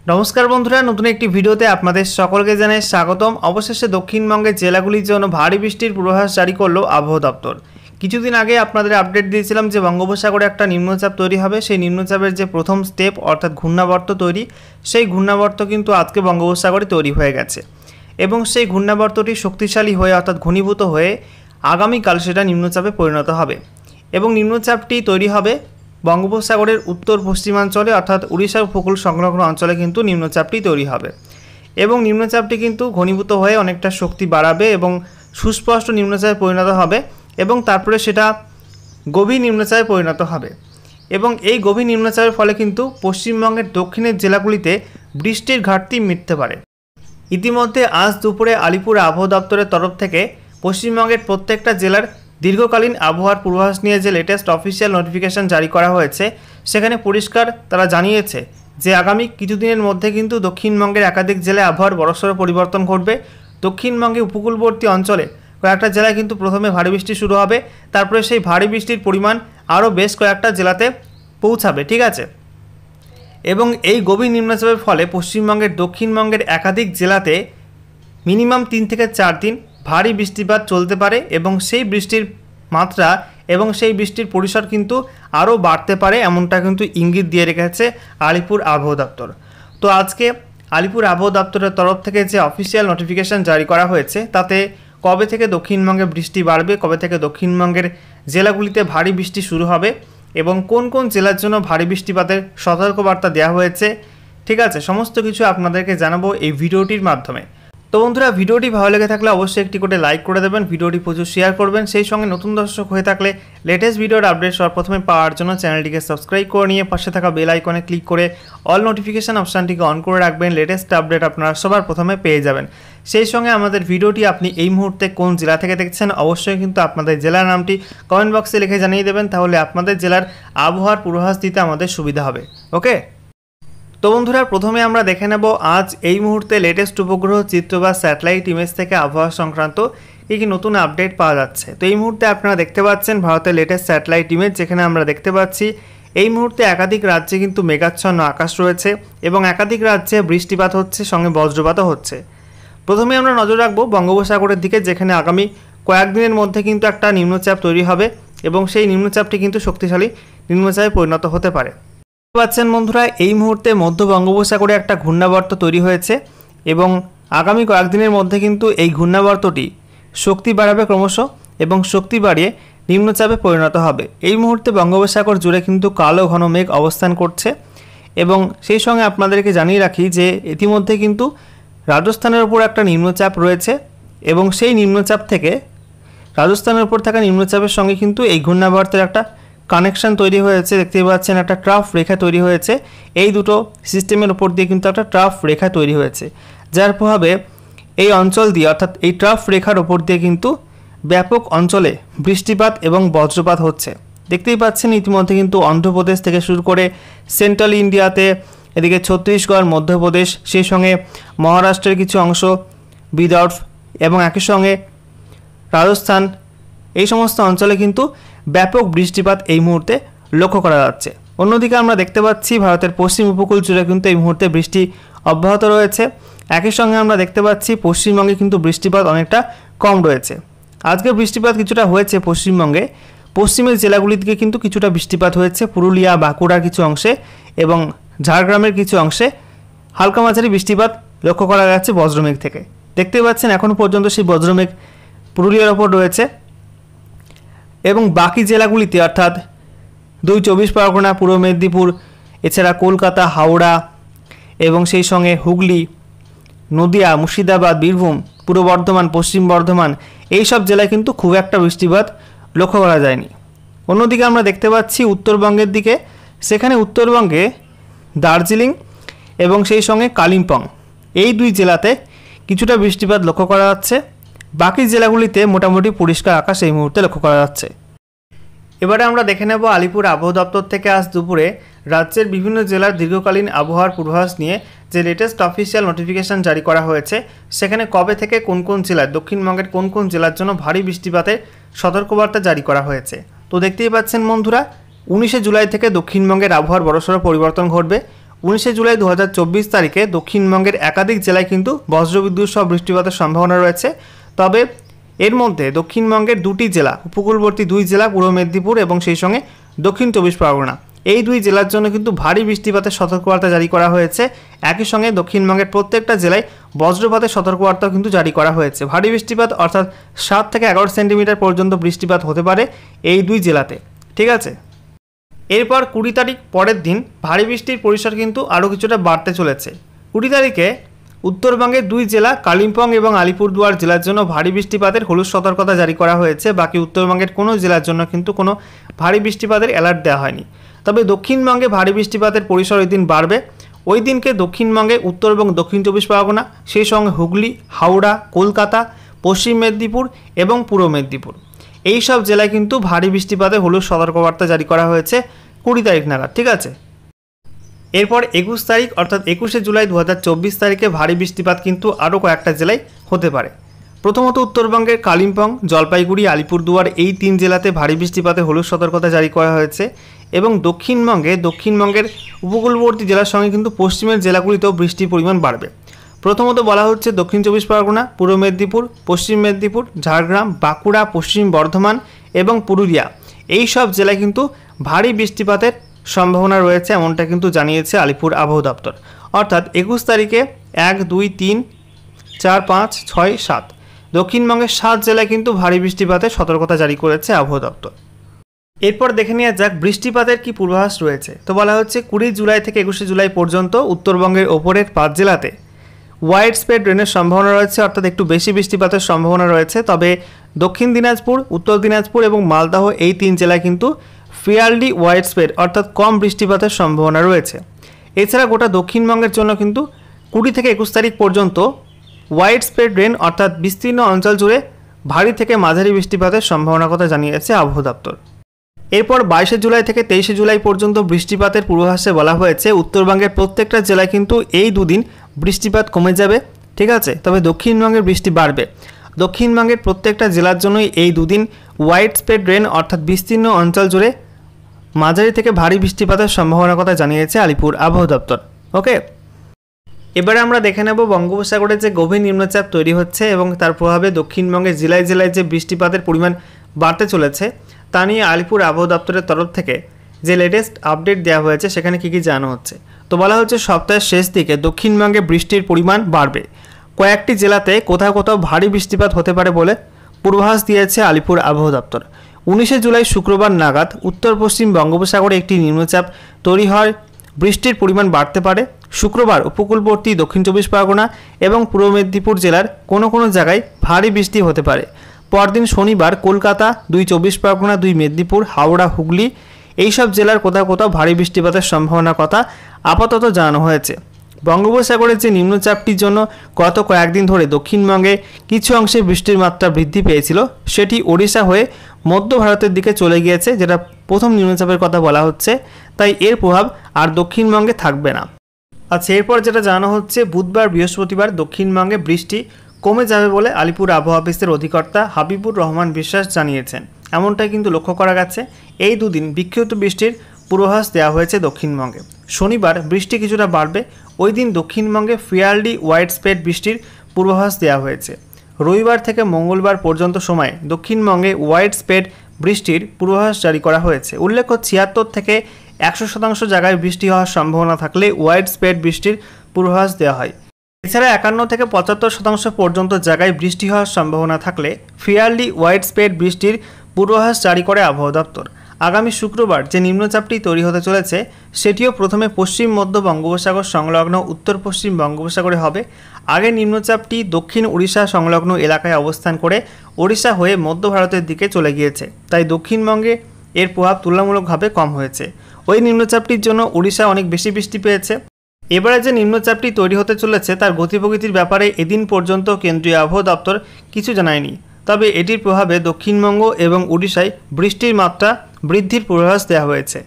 नमस्कार बंधुरा नतून एक भिडियोते आपनादेर सकलके जानाई स्वागतम। अवशेषे दक्षिणबंगेर जेलागुलिर जोन्नो भारी बृष्टिर पूर्वाभास जारी करलो आबहावा दफ्तर। কিছুদিন আগে আপনাদের আপডেট দিয়েছিলাম যে বঙ্গোপসাগরে একটা নিম্নচাপ তৈরি হবে। সেই নিম্নচাপের যে প্রথম স্টেপ অর্থাৎ ঘূর্ণাবর্ত তৈরি, সেই ঘূর্ণাবর্ত কিন্তু আজকে বঙ্গোপসাগরে তৈরি হয়ে গেছে এবং সেই ঘূর্ণাবর্তটি শক্তিশালী হয়ে অর্থাৎ ঘনীভূত হয়ে আগামীকাল সেটা নিম্নচাপে পরিণত হবে এবং নিম্নচাপটি তৈরি হবে বঙ্গোপসাগরের উত্তর পশ্চিমাঞ্চলে অর্থাৎ উড়িষ্যার উপকূল সংলগ্ন অঞ্চলে কিন্তু নিম্নচাপটি তৈরি হবে এবং নিম্নচাপটি কিন্তু ঘনীভূত হয়ে অনেকটা শক্তি বাড়াবে এবং সুস্পষ্ট নিম্নচাপে পরিণত হবে এবং তারপরে সেটা গভীর নিম্নচাপে পরিণত হবে এবং এই গভীর নিম্নচাপের ফলে কিন্তু পশ্চিমবঙ্গের দক্ষিণের জেলাগুলিতে বৃষ্টির ঘাটতি মিটতে পারে। ইতিমধ্যে আজ দুপুরে আলিপুর আবহাওয়া দপ্তরের তরফ থেকে পশ্চিমবঙ্গের প্রত্যেকটা জেলার দীর্ঘকালীন আবহাওয়ার পূর্বাভাস নিয়ে যে লেটেস্ট অফিসিয়াল নোটিফিকেশন জারি করা হয়েছে সেখানে পরিষ্কার তারা জানিয়েছে যে আগামী কিছুদিনের মধ্যে কিন্তু দক্ষিণবঙ্গের একাধিক জেলায় আবহাওয়ার বড়সড় পরিবর্তন ঘটবে। দক্ষিণবঙ্গে উপকূলবর্তী অঞ্চলে কয়েকটা জেলায় কিন্তু প্রথমে ভারী বৃষ্টি শুরু হবে, তারপরে সেই ভারী বৃষ্টির পরিমাণ আরও বেশ কয়েকটা জেলাতে পৌঁছাবে, ঠিক আছে। এবং এই গভীর নিম্নচাপের ফলে পশ্চিমবঙ্গের দক্ষিণবঙ্গের একাধিক জেলাতে মিনিমাম 3 থেকে 4 দিন ভারী বৃষ্টিপাত চলতে পারে এবং সেই বৃষ্টির মাত্রা এবং সেই বৃষ্টির পরিসর কিন্তু আরও বাড়তে পারে, এমনটা কিন্তু ইঙ্গিত দিয়ে রেখেছে আলিপুর আবহাওয়া দপ্তর। তো আজকে আলিপুর আবহাওয়া দপ্তরের তরফ থেকে যে অফিসিয়াল নোটিফিকেশন জারি করা হয়েছে তাতে কবে থেকে দক্ষিণবঙ্গে বৃষ্টি বাড়বে, কবে থেকে দক্ষিণবঙ্গের জেলাগুলিতে ভারী বৃষ্টি শুরু হবে এবং কোন কোন জেলার জন্য ভারী বৃষ্টিপাতের সতর্কবার্তা দেওয়া হয়েছে, ঠিক আছে, সমস্ত কিছু আপনাদেরকে জানাবো এই ভিডিওটির মাধ্যমে। তো বন্ধুরা, ভিডিওটি ভালো লেগে থাকলে অবশ্যই একটি করে লাইক করে দেবেন, ভিডিওটি প্রচুর শেয়ার করবেন, সেই সঙ্গে নতুন দর্শক হয়ে থাকলে লেটেস্ট ভিডিওর আপডেট সবার প্রথমে পাওয়ার জন্য চ্যানেলটিকে সাবস্ক্রাইব করে নিয়ে পাশে থাকা বেল আইকনে ক্লিক করে অল নোটিফিকেশান অপশানটিকে অন করে রাখবেন। লেটেস্ট আপডেট আপনারা সবার প্রথমে পেয়ে যাবেন। সেই সঙ্গে আমাদের ভিডিওটি আপনি এই মুহূর্তে কোন জেলা থেকে দেখছেন অবশ্যই কিন্তু আপনাদের জেলার নামটি কমেন্ট বক্সে লিখে জানিয়ে দেবেন, তাহলে আপনাদের জেলার আবহাওয়ার পূর্বাভাস দিতে আমাদের সুবিধা হবে। ওকে, তো বন্ধুরা, প্রথমে আমরা দেখে নেব আজ এই মুহূর্তে লেটেস্ট উপগ্রহ চিত্র বা স্যাটেলাইট ইমেজ থেকে আবহাওয়া সংক্রান্ত কি নতুন আপডেট পাওয়া যাচ্ছে। তো এই মুহূর্তে আপনারা দেখতে পাচ্ছেন ভারতের লেটেস্ট স্যাটেলাইট ইমেজ, যেখানে আমরা দেখতে পাচ্ছি এই মুহূর্তে একাধিক রাজ্যে কিন্তু মেঘাচ্ছন্ন আকাশ রয়েছে এবং একাধিক রাজ্যে বৃষ্টিপাত হচ্ছে, সঙ্গে বজ্রপাতও হচ্ছে। প্রথমে আমরা নজর রাখবো বঙ্গোপসাগরের দিকে, যেখানে আগামী কয়েকদিনের মধ্যে কিন্তু একটা নিম্নচাপ তৈরি হবে এবং সেই নিম্নচাপটি কিন্তু শক্তিশালী নিম্নচাপে পরিণত হতে পারে। পাচ্ছেন বন্ধুরা, এই মুহূর্তে মধ্য বঙ্গোপসাগরে একটা ঘূর্ণাবর্ত তৈরি হয়েছে এবং আগামী কয়েকদিনের মধ্যে কিন্তু এই ঘূর্ণাবর্তটি শক্তি বাড়াবে ক্রমশ এবং শক্তি বাড়িয়ে নিম্নচাপে পরিণত হবে। এই মুহূর্তে বঙ্গোপসাগর জুড়ে কিন্তু কালো ঘন মেঘ অবস্থান করছে এবং সেই সঙ্গে আপনাদেরকে জানিয়ে রাখি যে ইতিমধ্যে কিন্তু রাজস্থানের ওপর একটা নিম্নচাপ রয়েছে এবং সেই নিম্নচাপ থেকে রাজস্থানের ওপর থাকা নিম্নচাপের সঙ্গে কিন্তু এই ঘূর্ণাবর্তের একটা কানেকশান তৈরি হয়েছে। দেখতে পাচ্ছেন একটা ট্রাফ রেখা তৈরি হয়েছে, এই দুটো সিস্টেমের ওপর দিয়ে কিন্তু একটা ট্রাফ রেখা তৈরি হয়েছে, যার প্রভাবে এই অঞ্চল দিয়ে অর্থাৎ এই ট্রাফ রেখার ওপর দিয়ে কিন্তু ব্যাপক অঞ্চলে বৃষ্টিপাত এবং বজ্রপাত হচ্ছে। দেখতেই পাচ্ছেন ইতিমধ্যে কিন্তু অন্ধ্রপ্রদেশ থেকে শুরু করে সেন্ট্রাল ইন্ডিয়াতে, এদিকে ছত্তিশগড়, মধ্যপ্রদেশ, সেই সঙ্গে মহারাষ্ট্রের কিছু অংশ, বিদর্ভ এবং একই সঙ্গে রাজস্থান, এই সমস্ত অঞ্চলে কিন্তু ব্যাপক বৃষ্টিপাত এই মুহূর্তে লক্ষ্য করা যাচ্ছে। অন্যদিকে আমরা দেখতে পাচ্ছি ভারতের পশ্চিম উপকূল জুড়ে কিন্তু এই মুহূর্তে বৃষ্টি অব্যাহত রয়েছে। একই সঙ্গে আমরা দেখতে পাচ্ছি পশ্চিমবঙ্গে কিন্তু বৃষ্টিপাত অনেকটা কম রয়েছে। আজকে বৃষ্টিপাত কিছুটা হয়েছে পশ্চিমবঙ্গে, পশ্চিমের জেলাগুলি থেকে কিন্তু কিছুটা বৃষ্টিপাত হয়েছে, পুরুলিয়া, বাঁকুড়ার কিছু অংশে এবং ঝাড়গ্রামের কিছু অংশে হালকা মাঝারি বৃষ্টিপাত লক্ষ্য করা যাচ্ছে বজ্রমেঘ থেকে। দেখতে পাচ্ছেন এখনও পর্যন্ত সেই বজ্রমেঘ পুরুলিয়ার ওপর রয়েছে এবং বাকি জেলাগুলিতে অর্থাৎ 2 চব্বিশ পরগনা, পূর্ব মেদিনীপুর, এছাড়া কলকাতা, হাওড়া এবং সেই সঙ্গে হুগলি, নদিয়া, মুর্শিদাবাদ, বীরভূম, পূর্ব বর্ধমান, পশ্চিম বর্ধমান, এই সব জেলায় কিন্তু খুব একটা বৃষ্টিপাত লক্ষ্য করা যায়নি। অন্যদিকে আমরা দেখতে পাচ্ছি উত্তরবঙ্গের দিকে, সেখানে উত্তরবঙ্গে দার্জিলিং এবং সেই সঙ্গে কালিম্পং, এই 2 জেলাতে কিছুটা বৃষ্টিপাত লক্ষ্য করা যাচ্ছে। বাকি জেলাগুলিতে মোটামুটি পরিষ্কার আকাশ এই মুহূর্তে লক্ষ্য করা যাচ্ছে। এবারে আমরা দেখে নেব আলিপুর আবহাওয়া দপ্তর থেকে আজ দুপুরে রাজ্যের বিভিন্ন জেলার দীর্ঘকালীন আবহাওয়ার পূর্বাভাস নিয়ে যে লেটেস্ট অফিসিয়াল নোটিফিকেশান জারি করা হয়েছে, সেখানে কবে থেকে কোন কোন জেলায়, দক্ষিণবঙ্গের কোন কোন জেলার জন্য ভারী বৃষ্টিপাতের সতর্কবার্তা জারি করা হয়েছে। তো দেখতেই পাচ্ছেন বন্ধুরা, 19 জুলাই থেকে দক্ষিণবঙ্গের আবহাওয়ার বড়সড় পরিবর্তন ঘটবে। 19 জুলাই 2024 তারিখে দক্ষিণবঙ্গের একাধিক জেলায় কিন্তু বজ্রবিদ্যুৎ সহ বৃষ্টিপাতের সম্ভাবনা রয়েছে। তবে এর মধ্যে দক্ষিণবঙ্গের দুটি জেলা, উপকূলবর্তী দুই জেলা পূর্ব মেদিনীপুর এবং সেই সঙ্গে দক্ষিণ চব্বিশ পরগনা, এই দুই জেলার জন্য কিন্তু ভারী বৃষ্টিপাতের সতর্কবার্তা জারি করা হয়েছে। একই সঙ্গে দক্ষিণবঙ্গের প্রত্যেকটা জেলায় বজ্রপাতের সতর্কবার্তাও কিন্তু জারি করা হয়েছে। ভারী বৃষ্টিপাত অর্থাৎ 7 থেকে 11 সেন্টিমিটার পর্যন্ত বৃষ্টিপাত হতে পারে এই দুই জেলাতে। ঠিক আছে, এরপর 20 তারিখ পরের দিন ভারী বৃষ্টির পরিসর কিন্তু আরও কিছুটা বাড়তে চলেছে। 20 তারিখে উত্তরবঙ্গের দুই জেলা কালিম্পং এবং আলিপুরদুয়ার জেলার জন্য ভারী বৃষ্টিপাতের হলুদ সতর্কতা জারি করা হয়েছে। বাকি উত্তরবঙ্গের কোনো জেলার জন্য কিন্তু কোনো ভারী বৃষ্টিপাতের অ্যালার্ট দেওয়া হয়নি। তবে দক্ষিণবঙ্গে ভারী বৃষ্টিপাতের পরিসর ওই দিন বাড়বে। ওই দিনকে দক্ষিণবঙ্গে উত্তর এবং দক্ষিণ চব্বিশ পরগনা, সেই সঙ্গে হুগলি, হাওড়া, কলকাতা, পশ্চিম মেদিনীপুর এবং পূর্ব মেদিনীপুর, এই সব জেলায় কিন্তু ভারী বৃষ্টিপাতের হলুদ সতর্কবার্তা জারি করা হয়েছে 20 তারিখ নাগাদ। ঠিক আছে, এরপর 21 তারিখ অর্থাৎ 21 জুলাই 2024 তারিখে ভারী বৃষ্টিপাত কিন্তু আরও কয়েকটা জেলায় হতে পারে। প্রথমত উত্তরবঙ্গের কালিম্পং, জলপাইগুড়ি, আলিপুরদুয়ার এই 3 জেলাতে ভারী বৃষ্টিপাতে হলুদ সতর্কতা জারি করা হয়েছে এবং দক্ষিণবঙ্গের উপকূলবর্তী জেলার সঙ্গে কিন্তু পশ্চিমের জেলাগুলিতেও বৃষ্টির পরিমাণ বাড়বে। প্রথমত বলা হচ্ছে দক্ষিণ চব্বিশ পরগনা, পূর্ব মেদিনীপুর, পশ্চিম মেদিনীপুর, ঝাড়গ্রাম, বাঁকুড়া, পশ্চিম বর্ধমান এবং পুরুলিয়া, এই সব জেলায় কিন্তু ভারী বৃষ্টিপাতের সম্ভাবনা রয়েছে, এমনটা কিন্তু জানিয়েছে আলিপুর আবহাওয়া দপ্তর। অর্থাৎ 21 তারিখে 1, 2, 3, 4, 5, 6, 7 দক্ষিণবঙ্গের 7 জেলায় কিন্তু ভারী বৃষ্টিপাতের সতর্কতা জারি করেছে আবহাওয়া দপ্তর। এরপর দেখে নেওয়া যাক বৃষ্টিপাতের কি পূর্বাভাস রয়েছে। তো বলা হচ্ছে 20 জুলাই থেকে 21 জুলাই পর্যন্ত উত্তরবঙ্গের ওপরের 5 জেলাতে ওয়াইড স্প্রেড রেনের সম্ভাবনা রয়েছে, অর্থাৎ একটু বেশি বৃষ্টিপাতের সম্ভাবনা রয়েছে। তবে দক্ষিণ দিনাজপুর, উত্তর দিনাজপুর এবং মালদহ এই 3 জেলায় কিন্তু ফেয়ারলি ওয়াইড স্প্রেড অর্থাৎ কম বৃষ্টিপাতের সম্ভাবনা রয়েছে। এছাড়া গোটা দক্ষিণবঙ্গের জন্য কিন্তু 20 থেকে 21 তারিখ পর্যন্ত ওয়াইড স্প্রেড রেন অর্থাৎ বিস্তীর্ণ অঞ্চল জুড়ে ভারী থেকে মাঝারি বৃষ্টিপাতের সম্ভাবনার কথা জানিয়েছে আবহাওয়া দপ্তর। এরপর 22 জুলাই থেকে 23 জুলাই পর্যন্ত বৃষ্টিপাতের পূর্বাভাসে বলা হয়েছে উত্তরবঙ্গের প্রত্যেকটা জেলায় কিন্তু এই দুদিন বৃষ্টিপাত কমে যাবে। ঠিক আছে, তবে দক্ষিণবঙ্গের বৃষ্টি বাড়বে। দক্ষিণবঙ্গের প্রত্যেকটা জেলার জন্যই এই দুদিন ওয়াইড স্প্রেড রেন অর্থাৎ বিস্তীর্ণ অঞ্চল জুড়ে মাঝারি থেকে ভারী বৃষ্টিপাতের সম্ভাবনার কথা জানিয়েছে আলিপুর আবহাওয়া দপ্তর। ওকে, এবারে আমরা দেখে নেব বঙ্গোপসাগরে যে গভীর নিম্নচাপ তৈরি হচ্ছে এবং তার প্রভাবে দক্ষিণবঙ্গের জেলায় জেলায় যে বৃষ্টিপাতের পরিমাণ বাড়তে চলেছে তা নিয়ে আলিপুর আবহাওয়া দপ্তরের তরফ থেকে যে লেটেস্ট আপডেট দেওয়া হয়েছে সেখানে কী কী জানানো হচ্ছে। তো বলা হচ্ছে সপ্তাহের শেষ দিকে দক্ষিণবঙ্গে বৃষ্টির পরিমাণ বাড়বে। কয়েকটি জেলাতে কোথাও কোথাও ভারী বৃষ্টিপাত হতে পারে বলে পূর্বাভাস দিয়েছে আলিপুর আবহাওয়া দপ্তর। 19 জুলাই শুক্রবার নাগাদ উত্তর পশ্চিম বঙ্গোপসাগরে একটি নিম্নচাপ তৈরি হয়, বৃষ্টির পরিমাণ বাড়তে পারে। শুক্রবার উপকূলবর্তী দক্ষিণ চব্বিশ পরগনা এবং পূর্ব মেদিনীপুর জেলার কোনো কোনো জায়গায় ভারী বৃষ্টি হতে পারে। পরদিন শনিবার কলকাতা, 2 চব্বিশ পরগনা, 2 মেদিনীপুর, হাওড়া, হুগলি এই সব জেলার কোথাও কোথাও ভারী বৃষ্টিপাতের সম্ভাবনার কথা আপাতত জানানো হয়েছে। বঙ্গোপসাগরের যে নিম্নচাপটির জন্য গত কয়েকদিন ধরে দক্ষিণবঙ্গে কিছু অংশে বৃষ্টির মাত্রা বৃদ্ধি পেয়েছিল, সেটি ওড়িশা হয়ে মধ্য ভারতের দিকে চলে গিয়েছে, যেটা প্রথম নিম্নচাপের কথা বলা হচ্ছে। তাই এর প্রভাব আর দক্ষিণবঙ্গে থাকবে না। আচ্ছা, এরপর যেটা জানানো হচ্ছে বুধবার বৃহস্পতিবার দক্ষিণবঙ্গে বৃষ্টি কমে যাবে বলে আলিপুর আবহাওয়া অফিসের অধিকর্তা হাবিবুর রহমান বিশ্বাস জানিয়েছেন। এমনটাই কিন্তু লক্ষ্য করা গেছে। এই দুদিন বিক্ষিপ্ত বৃষ্টির পূর্বাভাস দেওয়া হয়েছে দক্ষিণবঙ্গে। শনিবার বৃষ্টি কিছুটা বাড়বে, ওই দিন দক্ষিণবঙ্গে ফেয়ারলি ওয়াইড স্প্রেড বৃষ্টির পূর্বাভাস দেওয়া হয়েছে। রবিবার থেকে মঙ্গলবার পর্যন্ত সময়ে দক্ষিণবঙ্গে ওয়াইড স্প্রেড বৃষ্টির পূর্বাভাস জারি করা হয়েছে। উল্লেখ্য 76 থেকে 100% জায়গায় বৃষ্টি হওয়ার সম্ভাবনা থাকলে ওয়াইড স্প্রেড বৃষ্টির পূর্বাভাস দেওয়া হয়। এছাড়া 51 থেকে 75% পর্যন্ত জায়গায় বৃষ্টি হওয়ার সম্ভাবনা থাকলে ফেয়ারলি ওয়াইড স্প্রেড বৃষ্টির পূর্বাভাস জারি করে আবহাওয়া দপ্তর। আগামী শুক্রবার যে নিম্নচাপটি তৈরি হতে চলেছে সেটিও প্রথমে পশ্চিম মধ্য বঙ্গোপসাগর সংলগ্ন উত্তর পশ্চিম বঙ্গোপসাগরে হবে। আগে নিম্নচাপটি দক্ষিণ উড়িষ্যা সংলগ্ন এলাকায় অবস্থান করে ওড়িশা হয়ে মধ্য ভারতের দিকে চলে গিয়েছে, তাই দক্ষিণবঙ্গে এর প্রভাব তুলনামূলকভাবে কম হয়েছে। ওই নিম্নচাপটির জন্য ওড়িশা অনেক বেশি বৃষ্টি পেয়েছে। এবারে যে নিম্নচাপটি তৈরি হতে চলেছে তার গতিপ্রকৃতির ব্যাপারে এদিন পর্যন্ত কেন্দ্রীয় আবহাওয়া দপ্তর কিছু জানায়নি। তবে এটির প্রভাবে দক্ষিণবঙ্গ এবং ওড়িশায় বৃষ্টির মাত্রা বৃদ্ধির পূর্বাভাস দেওয়া হয়েছে।